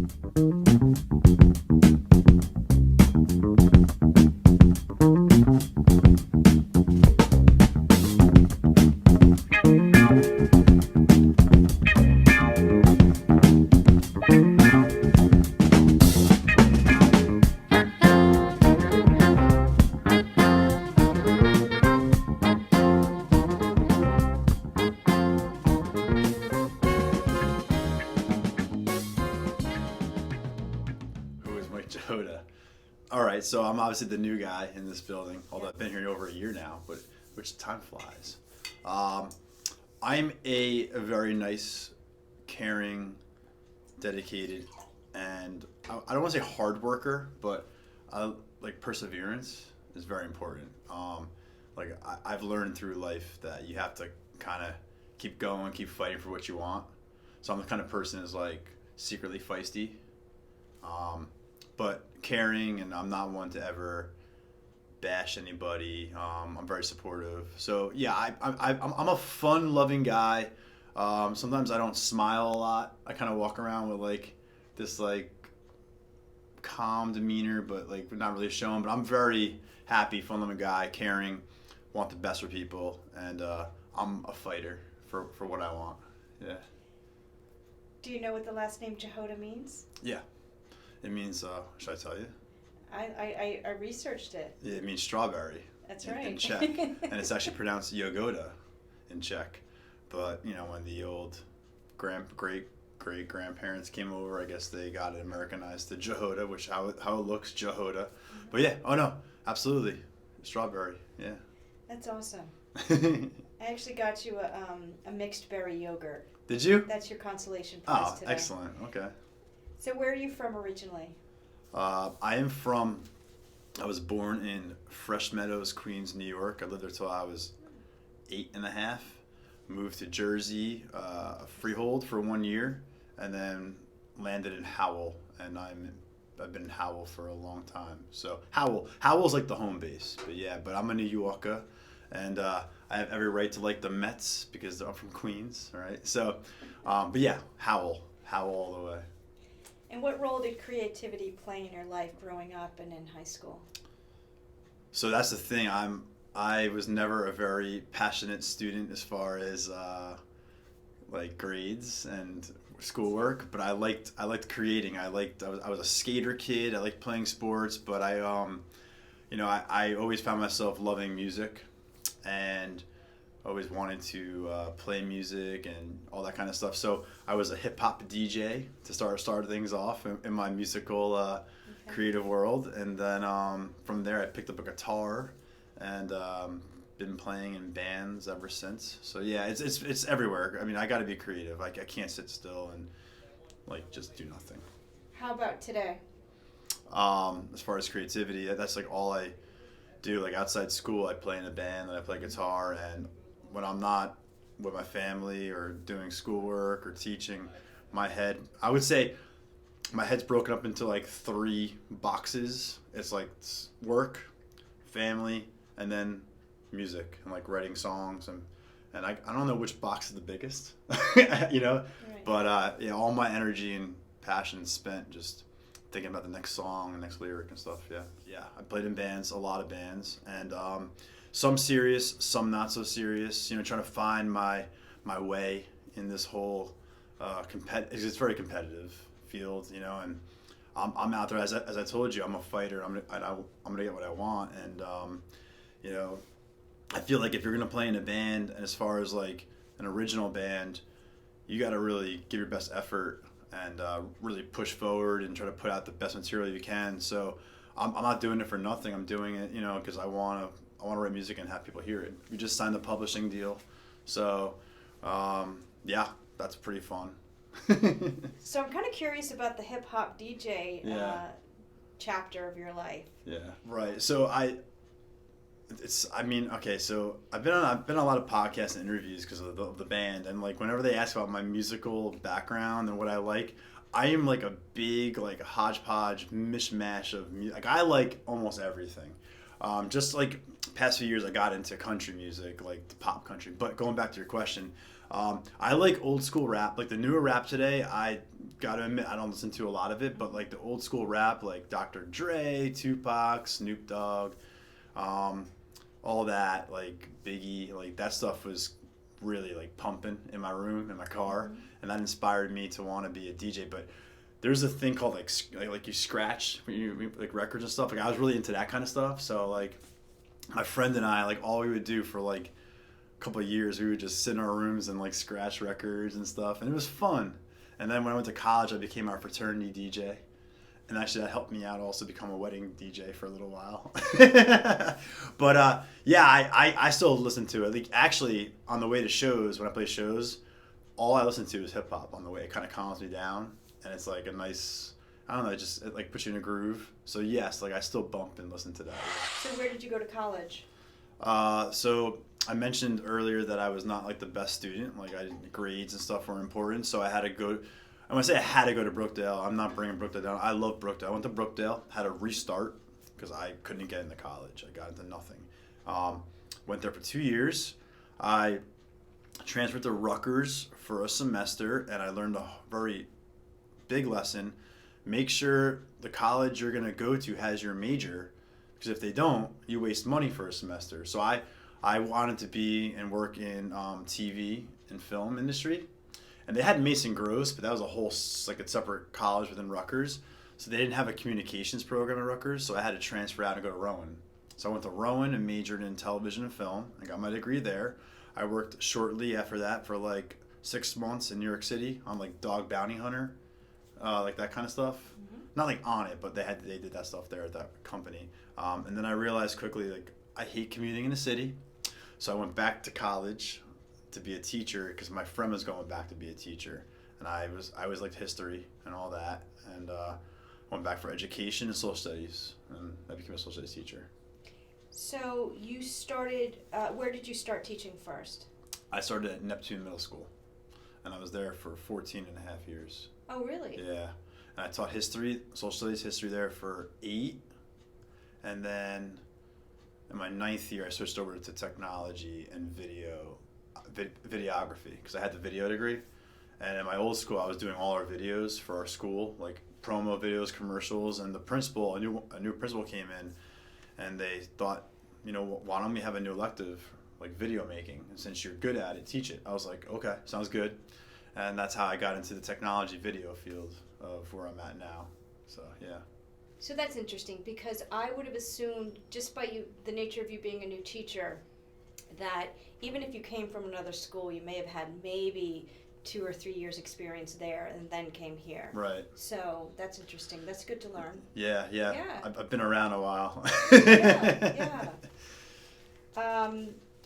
Who is Mike Jahoda? All right, so I'm obviously the new guy in this building, although I've been here over a year now, but which time flies. Um, I'm a very nice, caring, dedicated, and I don't want to say hard worker, but like perseverance is very important. I've learned through life that you have to kind of keep going, keep fighting for what you want. So I'm the kind of person who's like secretly feisty, um, but caring, and I'm not one to ever bash anybody. I'm very supportive. So yeah, I'm a fun-loving guy. Sometimes I don't smile a lot. I kind of walk around with like this like calm demeanor, but like not really showing. But I'm very happy, fun-loving guy, caring, want the best for people, and I'm a fighter for what I want. Yeah. Do you know what the last name Jahoda means? Yeah. It means, should I tell you? I researched it. It means strawberry. That's in right. Czech. And it's actually pronounced Jahoda in Czech. But, you know, when the old great grandparents came over, I guess they got it Americanized to Jahoda, which how it looks, Jahoda. But yeah, oh no, absolutely. Strawberry, yeah. That's awesome. I actually got you a mixed berry yogurt. Did you? That's your consolation prize today. Excellent. Okay. So where are you from originally? I was born in Fresh Meadows, Queens, New York. I lived there till I was 8.5. Moved to Jersey, Freehold for 1 year, and then landed in Howell. And I've been in Howell for a long time. So Howell's like the home base. But I'm a New Yorker, and I have every right to like the Mets because I'm from Queens, right? So, but yeah, Howell all the way. And what role did creativity play in your life growing up and in high school? So that's the thing. I was never a very passionate student as far as like grades and schoolwork, but I liked creating. I was a skater kid. I liked playing sports, but I always found myself loving music, and always wanted to play music and all that kind of stuff. So I was a hip hop DJ to start things off in my musical creative world, and then from there I picked up a guitar and been playing in bands ever since. So yeah, it's everywhere. I mean, I got to be creative. Like I can't sit still and like just do nothing. How about today? As far as creativity, that's like all I do. Like outside school, I play in a band and I play guitar, and when I'm not with my family or doing schoolwork or teaching, I would say my head's broken up into like 3 boxes. It's like work, family, and then music, and like writing songs, and I don't know which box is the biggest, you know, Right. but yeah, all my energy and passion is spent just thinking about the next song, the next lyric and stuff. Yeah. I played in bands, a lot of bands, and some serious, some not so serious. You know, trying to find my way in this whole it's a very competitive field, you know, and I'm out there as I told you, I'm a fighter. I'm gonna get what I want, and you know, I feel like if you're gonna play in a band, and as far as like an original band, you got to really give your best effort and really push forward and try to put out the best material you can. So I'm not doing it for nothing. I'm doing it, you know, because I want to write music and have people hear it. We just signed a publishing deal, so yeah, that's pretty fun. So I'm kind of curious about the hip hop DJ Yeah. chapter of your life. Yeah, right. So okay, so I've been on a lot of podcasts and interviews because of the band, and like whenever they ask about my musical background and what I like, I am like a big like hodgepodge mishmash of music. Like I like almost everything. Just like past few years, I got into country music, like the pop country. But going back to your question, I like old school rap. Like the newer rap today, I gotta admit, I don't listen to a lot of it, but like the old school rap, like Dr. Dre, Tupac, Snoop Dogg, um, all that, like Biggie, like that stuff was really like pumping in my room, in my car, and that inspired me to want to be a DJ. But there's a thing called like you scratch when you like records and stuff. Like I was really into that kind of stuff. So like my friend and I, like all we would do for like a couple of years, we would just sit in our rooms and like scratch records and stuff, and it was fun. And then when I went to college, I became our fraternity DJ, and actually that helped me out also become a wedding DJ for a little while. But yeah, I still listen to it. Like actually, on the way to shows, when I play shows, all I listen to is hip hop on the way. It kind of calms me down, and it's like a nice, I don't know, it like puts you in a groove. So yes, like I still bump and listen to that. So where did you go to college? So I mentioned earlier that I was not like the best student. Like grades and stuff were important, so I had to go. I want to say I had to go to Brookdale. I'm not bringing Brookdale down. I love Brookdale. I went to Brookdale, had to restart because I couldn't get into college. I got into nothing. Went there for 2 years. I transferred to Rutgers for a semester, and I learned a very big lesson. Make sure the college you're going to go to has your major, because if they don't, you waste money for a semester. So I wanted to be and work in TV and film industry. And they had Mason Gross, but that was a whole, like a separate college within Rutgers. So they didn't have a communications program at Rutgers, so I had to transfer out and go to Rowan. So I went to Rowan and majored in television and film. I got my degree there. I worked shortly after that for like 6 months in New York City on like Dog Bounty Hunter, like that kind of stuff. Not like on it, but they did that stuff there at that company. And then I realized quickly, like, I hate commuting in the city. So I went back to college to be a teacher because my friend was going back to be a teacher, and I always liked history and all that, and went back for education and social studies, and I became a social studies teacher. So you started, where did you start teaching first? I started at Neptune Middle School, and I was there for 14 and a half years. Oh, really? Yeah, and I taught history, social studies history there for 8, and then in my 9th year I switched over to technology and videography because I had the video degree. And in my old school, I was doing all our videos for our school, like promo videos, commercials, and the principal, a new principal came in, and they thought, why don't we have a new elective, like video making, and since you're good at it, teach it. I was like, okay, sounds good. And that's how I got into the technology video field of where I'm at now. So yeah. So that's interesting because I would have assumed, just by the nature of you being a new teacher, that even if you came from another school, you may have had maybe 2 or 3 years experience there and then came here. Right. So that's interesting. That's good to learn. Yeah. Yeah. I've been around a while. Yeah.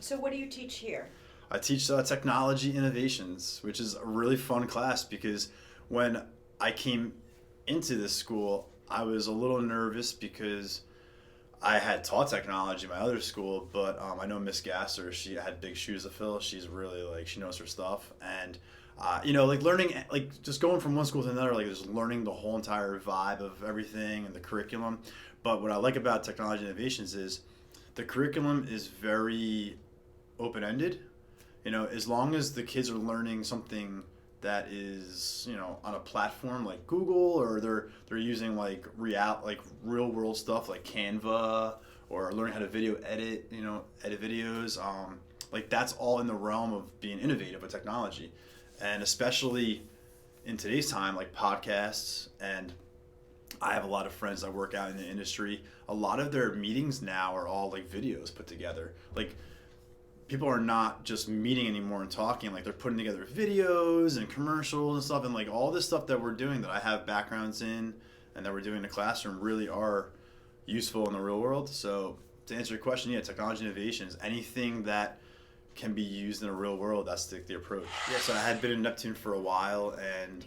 So what do you teach here? I teach technology innovations, which is a really fun class because when I came into this school, I was a little nervous because I had taught technology in my other school, but I know Miss Gasser, she had big shoes to fill. She's really, like, she knows her stuff. And, like learning, like just going from one school to another, like just learning the whole entire vibe of everything and the curriculum. But what I like about technology innovations is the curriculum is very open-ended. As long as the kids are learning something that is, on a platform like Google, or they're using like real world stuff like Canva, or learning how to edit videos. Like that's all in the realm of being innovative with technology, and especially in today's time, like podcasts. And I have a lot of friends that work out in the industry. A lot of their meetings now are all like videos put together. Like people are not just meeting anymore and talking, like they're putting together videos and commercials and stuff, and like all this stuff that we're doing that I have backgrounds in and that we're doing in the classroom really are useful in the real world. So to answer your question, yeah, technology innovations, anything that can be used in the real world, that's the approach. Yeah, so I had been in Neptune for a while, and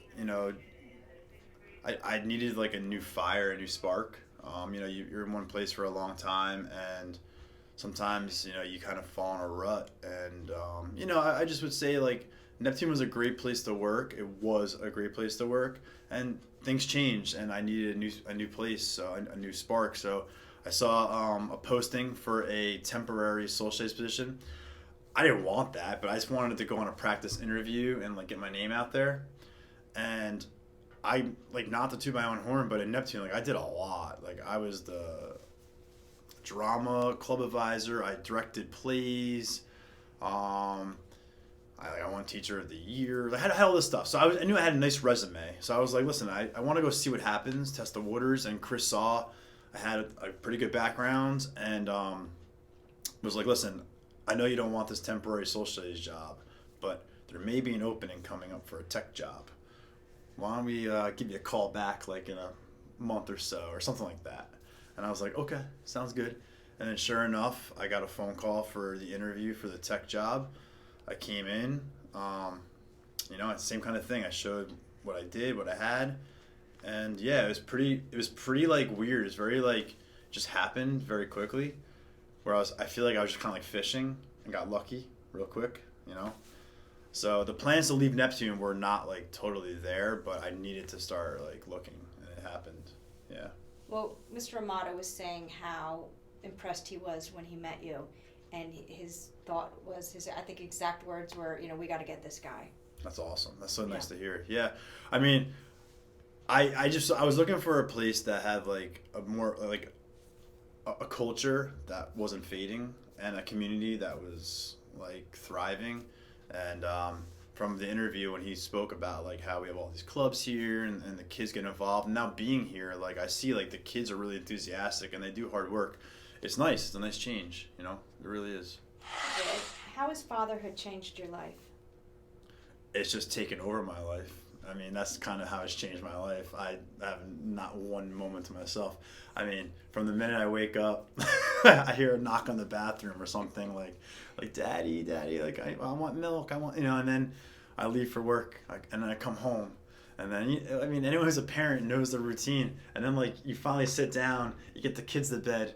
I needed like a new fire, a new spark. You're in one place for a long time, and sometimes, you kind of fall in a rut. And, I just would say, like, Neptune was a great place to work. It was a great place to work. And things changed, and I needed a new place, so a new spark. So I saw a posting for a temporary social studies position. I didn't want that, but I just wanted to go on a practice interview and like get my name out there. And I like, not to toot my own horn, but in Neptune, like I did a lot. Like I was the drama club advisor. I directed plays. I won teacher of the year. I had all this stuff. So I knew I had a nice resume. So I was like, listen, I want to go see what happens, test the waters. And Chris saw I had a pretty good background, and was like, listen, I know you don't want this temporary social studies job, but there may be an opening coming up for a tech job. Why don't we give you a call back like in a month or so or something like that? And I was like, okay, sounds good. And then sure enough, I got a phone call for the interview for the tech job. I came in, it's the same kind of thing. I showed what I did, what I had, and yeah, it was pretty like weird. It's very like, just happened very quickly. Where I feel like I was just kind of like fishing and got lucky real quick, So the plans to leave Neptune were not like totally there, but I needed to start like looking, and it happened. Yeah. Well, Mr. Amato was saying how impressed he was when he met you, and his thought was, I think exact words were, we got to get this guy. That's awesome. That's so nice to hear. Yeah. I mean, I was looking for a place that had like a more like a culture that wasn't fading, and a community that was like thriving. And from the interview when he spoke about like how we have all these clubs here, and the kids get involved, and now being here, like I see like the kids are really enthusiastic and they do hard work. It's nice. It's a nice change, it really is. How has fatherhood changed your life? It's just taken over my life. I mean, that's kind of how it's changed my life. I have not one moment to myself. I mean, from the minute I wake up, I hear a knock on the bathroom or something like daddy, like I want milk, and then I leave for work, and then I come home. And then, anyone who's a parent knows the routine. And then, like, you finally sit down, you get the kids to bed,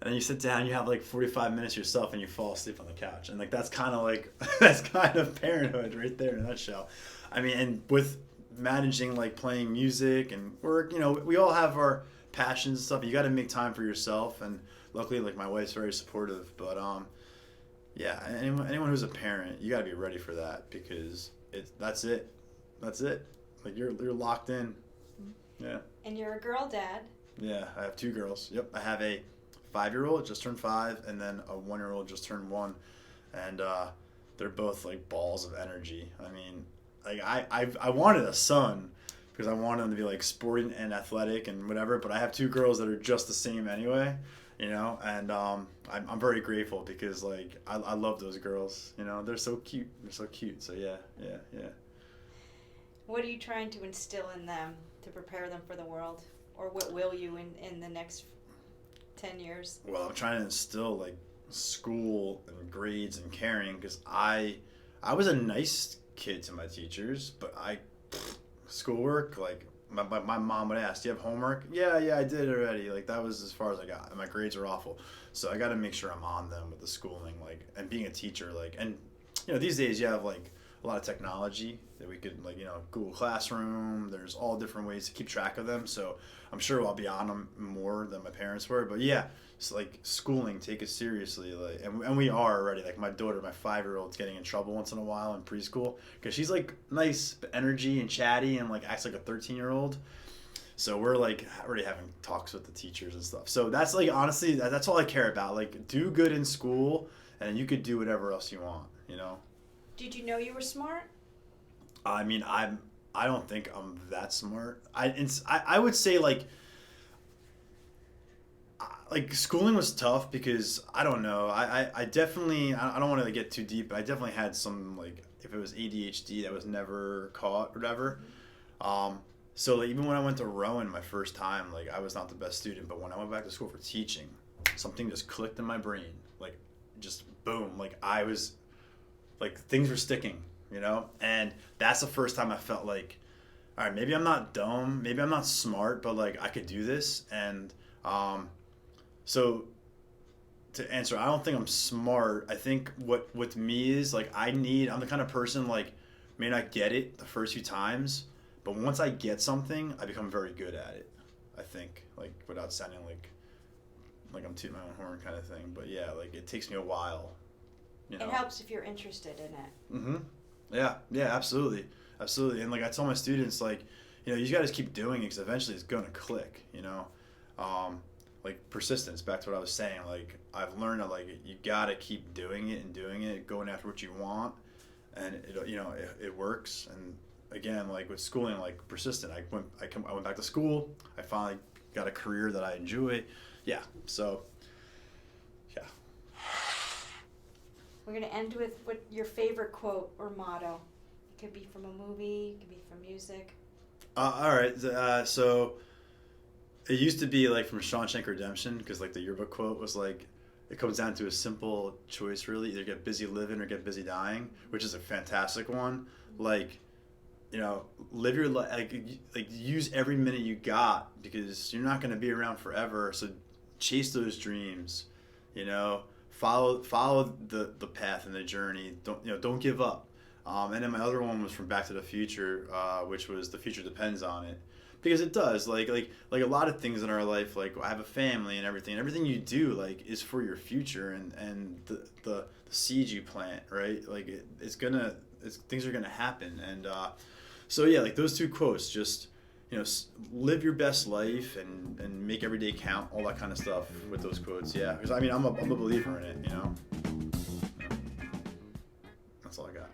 and then you sit down, you have, like, 45 minutes yourself, and you fall asleep on the couch. And, like, that's kind of parenthood right there in a nutshell. I mean, and with managing, like, playing music and work, we all have our passions and stuff. You got to make time for yourself. And luckily, like, my wife's very supportive. But, yeah, anyone who's a parent, you got to be ready for that, because that's it. Like, you're locked in. Yeah. And you're a girl dad. Yeah, I have two girls. Yep, I have a 5-year-old, just turned 5, and then a 1-year-old, just turned 1. And they're both like balls of energy. I mean, like I wanted a son because I wanted them to be like sporty and athletic and whatever. But I have 2 girls that are just the same anyway. And I'm very grateful because like I love those girls. They're so cute. So yeah. What are you trying to instill in them to prepare them for the world? Or what will you in the next 10 years? Well, I'm trying to instill like school and grades and caring, because I was a nice kid to my teachers, but schoolwork, like my mom would ask, do you have homework? Yeah, I did already. Like that was as far as I got, and my grades are awful. So I got to make sure I'm on them with the schooling, like, and being a teacher, like, and these days you have like a lot of technology that we could, like, Google Classroom. There's all different ways to keep track of them. So I'm sure I'll be on them more than my parents were. But yeah, it's like schooling, take it seriously. Like, and we are already. Like my daughter, my 5-year-old's getting in trouble once in a while in preschool because she's like nice energy and chatty and like acts like a 13-year-old. So we're like already having talks with the teachers and stuff. So that's like, honestly, that's all I care about. Like, do good in school, and you could do whatever else you want. Did you know you were smart? I mean, I don't think I'm that smart. I would say like schooling was tough because I don't know. I definitely, I don't want to get too deep, but I definitely had some, like, if it was ADHD that was never caught or whatever. So like, even when I went to Rowan my first time, like I was not the best student, but when I went back to school for teaching, something just clicked in my brain, like just boom, like I was. Like, things were sticking, And that's the first time I felt like, all right, maybe I'm not dumb, maybe I'm not smart, but, like, I could do this. And so to answer, I don't think I'm smart. I think what with me is, like, I'm the kind of person, like, may not get it the first few times, but once I get something, I become very good at it, I think, like, without sounding like I'm tooting my own horn kind of thing. But, yeah, like, it takes me a while. You know? It helps if you're interested in it. Mm-hmm. Yeah, absolutely, absolutely. And like I tell my students, like, you got to keep doing it because eventually it's gonna click. Like persistence. Back to what I was saying. Like I've learned that like you gotta keep doing it, going after what you want, and it works. And again, like with schooling, like persistent. I went back to school. I finally got a career that I enjoy. Yeah. So. Yeah. We're going to end with what your favorite quote or motto. It could be from a movie, it could be from music. All right. So it used to be like from Shawshank Redemption because like the yearbook quote was like, it comes down to a simple choice really, either get busy living or get busy dying, which is a fantastic one. Like, live your life, like use every minute you got because you're not going to be around forever. So chase those dreams, follow the path and the journey. Don't give up. And then my other one was from Back to the Future, which was the future depends on it, because it does. Like a lot of things in our life. Like I have a family and everything. Everything you do like is for your future and the seeds you plant, right? Like things are gonna happen. And so yeah, like those two quotes, just live your best life and make every day count, all that kind of stuff with those quotes. Yeah, because I mean I'm a believer in it. That's all I got.